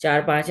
4-5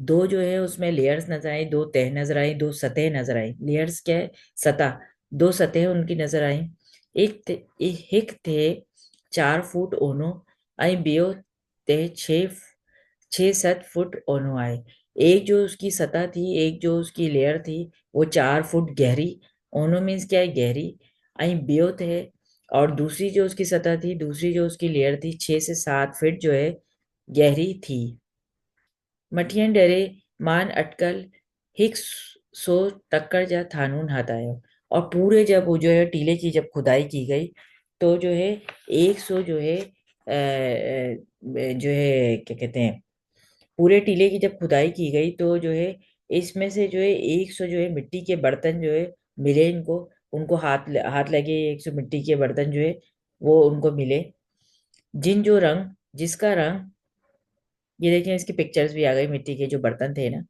دو جو ہے اس میں لیئرز نظر آئی، دو تہ نظر آئی، دو سطح نظر آئی۔ لیئرز کیا ہے؟ سطح، دو سطح ان کی نظر آئیں۔ ایک تھے 4 فٹ اونو، بیو تھے 6 7 فٹ اونو آئے۔ ایک جو اس کی سطح تھی، ایک جو اس کی لیئر تھی، وہ 4 فٹ گہری، اونو مینس کیا ہے؟ گہری، بیو تھے، اور دوسری جو اس کی سطح تھی، دوسری جو اس کی لیئر تھی، 6 سے 7 فٹ جو ہے گہری تھی۔ مٹھین ڈرے مان اٹکل ہک سو ٹکر جا تھانون ہتایا۔ اور پورے جب وہ جو ہے ٹیلے کی جب کھدائی کی گئی تو جو ہے 100 جو ہے جو ہے کیا کہتے ہیں، پورے ٹیلے کی جب کھدائی کی گئی تو جو ہے اس میں سے جو ہے 100 جو ہے مٹی کے برتن جو ہے ملے ان کو ہاتھ لگے، 100 مٹی کے برتن جو ہے وہ ان کو ملے، جس کا رنگ، یہ دیکھیں اس کی پکچرز بھی آ گئی، مٹی کے جو برتن تھے نا،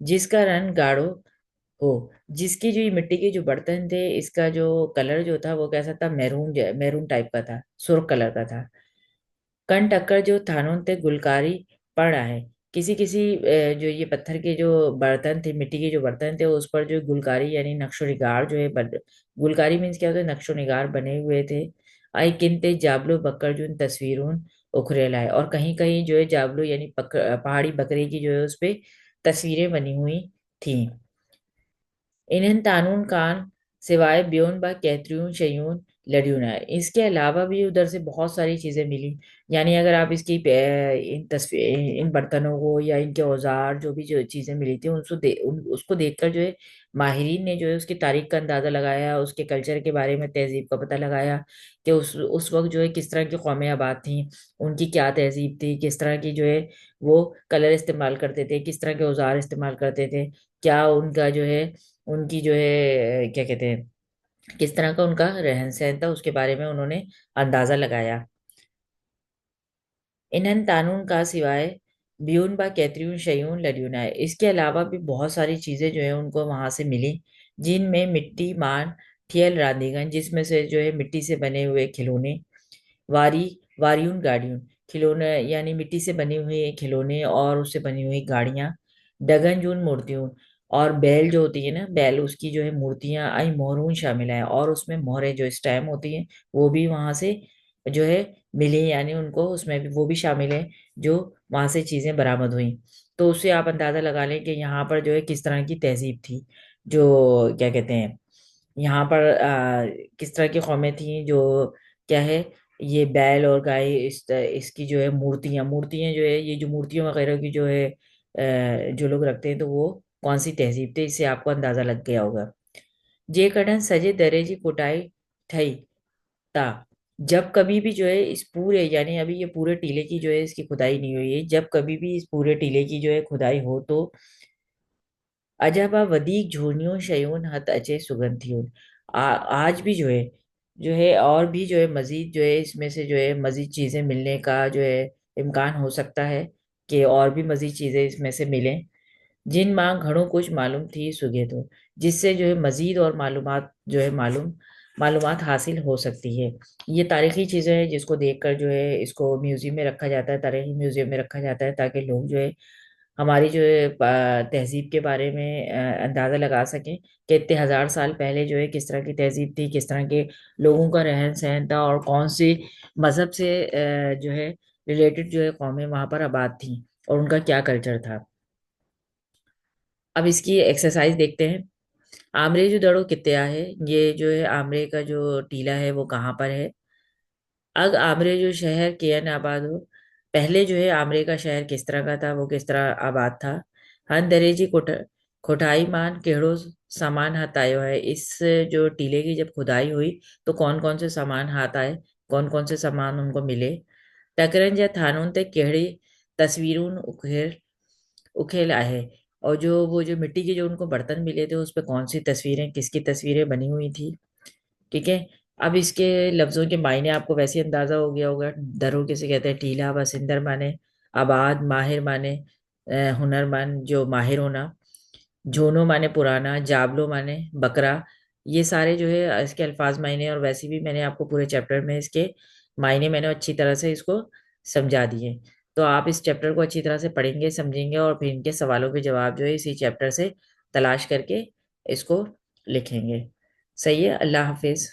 جس کا رنگ گاڑھو ہو، جس کی جو یہ مٹی کے جو برتن تھے اس کا جو کلر جو تھا وہ کیسا تھا؟ میرون، میرون ٹائپ کا تھا، سرخ کلر کا تھا۔ کن ٹکر جو تھانوں تے گلکاری پڑ رہا ہے، کسی کسی جو یہ پتھر کے جو برتن تھے، مٹی کے جو برتن تھے، اس پر جو گلکاری یعنی نقش و نگار جو ہے گلکاری مینس کیا ہوتا ہے؟ نقش و نگار بنے ہوئے تھے۔ آئی کنتے جابلو بکر جن تصویرون اکھرے لائے، اور کہیں کہیں جو ہے جابلو یعنی پہاڑی بکرے کی جو ہے اس پہ تصویریں بنی ہوئی تھیں۔ انہن تانون کان سوائے بیون با کیتریون شیون لڑیون ہے، اس کے علاوہ بھی ادھر سے بہت ساری چیزیں ملی۔ یعنی اگر آپ اس کی ان برتنوں کو یا ان کے اوزار جو بھی جو چیزیں ملی تھی اس کو دیکھ کر جو ہے ماہرین نے جو ہے اس کی تاریخ کا اندازہ لگایا، اس کے کلچر کے بارے میں، تہذیب کا پتہ لگایا کہ اس وقت جو ہے کس طرح کی قومیں آباد تھیں، ان کی کیا تہذیب تھی، کس طرح کی جو ہے وہ کلر استعمال کرتے تھے، کس طرح کے اوزار استعمال کرتے تھے، کیا ان کا جو ہے ان کی جو ہے کیا کہتے ہیں، کس طرح کا ان کا رہن سہن تھا، اس کے بارے میں انہوں نے اندازہ لگایا۔ انہن تانون کا سوائے بیون با کیتریون شیون لڈیون ہے، اس کے علاوہ بھی بہت ساری چیزیں جو ہیں ان کو وہاں سے ملی، جن میں مٹی مان ٹھیل راندیگن، جس میں سے جو ہے مٹی سے بنے ہوئے کھلونے، واری واریون گاڑیون، کھلونے یعنی مٹی سے بنی ہوئی کھلونے اور اس سے بنی ہوئی گاڑیاں، ڈگن جون مورتیوں، اور بیل جو ہوتی ہے نا، بیل اس کی جو ہے مورتیاں، آئی مہرون شامل ہیں، اور اس میں مہریں جو اسٹیم ہوتی ہیں وہ بھی وہاں سے جو ہے ملی، یعنی ان کو اس میں بھی وہ بھی شامل ہیں جو وہاں سے چیزیں برآمد ہوئیں۔ تو اس سے آپ اندازہ لگا لیں کہ یہاں پر جو ہے کس طرح کی تہذیب تھی، جو کیا کہتے ہیں یہاں پر کس طرح کی قومیں تھیں جو کیا ہے یہ بیل اور گائے، اس کی جو ہے مورتیاں جو ہے، یہ جو مورتیوں وغیرہ کی جو ہے جو لوگ رکھتے ہیں تو وہ کون سی تہذیب تھی، اس سے آپ کو اندازہ لگ گیا ہوگا۔ جے کڈن سجے درے جی کوٹائی ٹھئی تا، جب کبھی بھی جو ہے اس پورے یعنی ابھی یہ پورے ٹیلے کی جو ہے اس کی کھدائی نہیں ہوئی ہے، جب کبھی بھی اس پورے ٹیلے کی جو ہے کھدائی ہو تو عجبا ودیک جھونیوں شیون ہت اچے سگندھیون، آج بھی جو ہے اور بھی جو ہے مزید جو ہے اس میں سے جو ہے مزید چیزیں ملنے کا جو ہے امکان ہو سکتا ہے کہ اور بھی مزید چیزیں اس میں سے ملیں، جن ماں گھڑوں کچھ معلوم تھی سگے تو، جس سے جو ہے مزید اور معلومات جو ہے معلومات حاصل ہو سکتی ہے۔ یہ تاریخی چیزیں ہیں جس کو دیکھ کر جو ہے اس کو میوزیم میں رکھا جاتا ہے، تاریخی میوزیم میں رکھا جاتا ہے تاکہ لوگ جو ہے ہماری جو ہے تہذیب کے بارے میں اندازہ لگا سکیں کہ اتنے ہزار سال پہلے جو ہے کس طرح کی تہذیب تھی، کس طرح کے لوگوں کا رہن سہن تھا، اور کون سی مذہب سے جو ہے ریلیٹڈ جو ہے قومیں وہاں پر آباد تھیں اور ان کا کیا کلچر تھا۔ اب اس کی ایکسرسائز دیکھتے ہیں۔ آمرے جو دڑو کتیا ہے، یہ جو ہے آمرے کا جو ٹیلا ہے وہ کہاں پر ہے؟ اگ آمرے جو شہر کین آباد ہو، پہلے جو ہے آمرے کا شہر کس طرح کا تھا، وہ کس طرح آباد تھا؟ ہن درے جی کھوٹائی مان کیڑو سامان ہاتھ آئے ہے، اس جو ٹیلے کی جب کھدائی ہوئی تو کون کون سے سامان ہاتھ آئے، کون کون سے سامان ان کو ملے؟ ٹکرن یا تھانون تے کیڑی تصویرون اکھیل آئے، اور وہ جو مٹی کے جو ان کو برتن ملے تھے اس پہ کون سی تصویریں، کس کی تصویریں بنی ہوئی تھی؟ ٹھیک ہے، اب اس کے لفظوں کے معنی آپ کو ویسے اندازہ ہو گیا ہوگا۔ درو کسے کہتے ہیں؟ ٹیلا، بسندر مانے آباد، ماہر مانے ہنر مند جو ماہر ہونا، جھونو مانے پرانا، جابلو مانے بکرا، یہ سارے جو ہے اس کے الفاظ معنی، اور ویسے بھی میں نے آپ کو پورے چیپٹر میں اس کے معنی میں نے اچھی طرح سے اس کو سمجھا دیے۔ تو آپ اس چیپٹر کو اچھی طرح سے پڑھیں گے، سمجھیں گے، اور پھر ان کے سوالوں کے جواب جو ہے اسی چیپٹر سے تلاش کر کے اس کو لکھیں گے۔ صحیح ہے، اللہ حافظ۔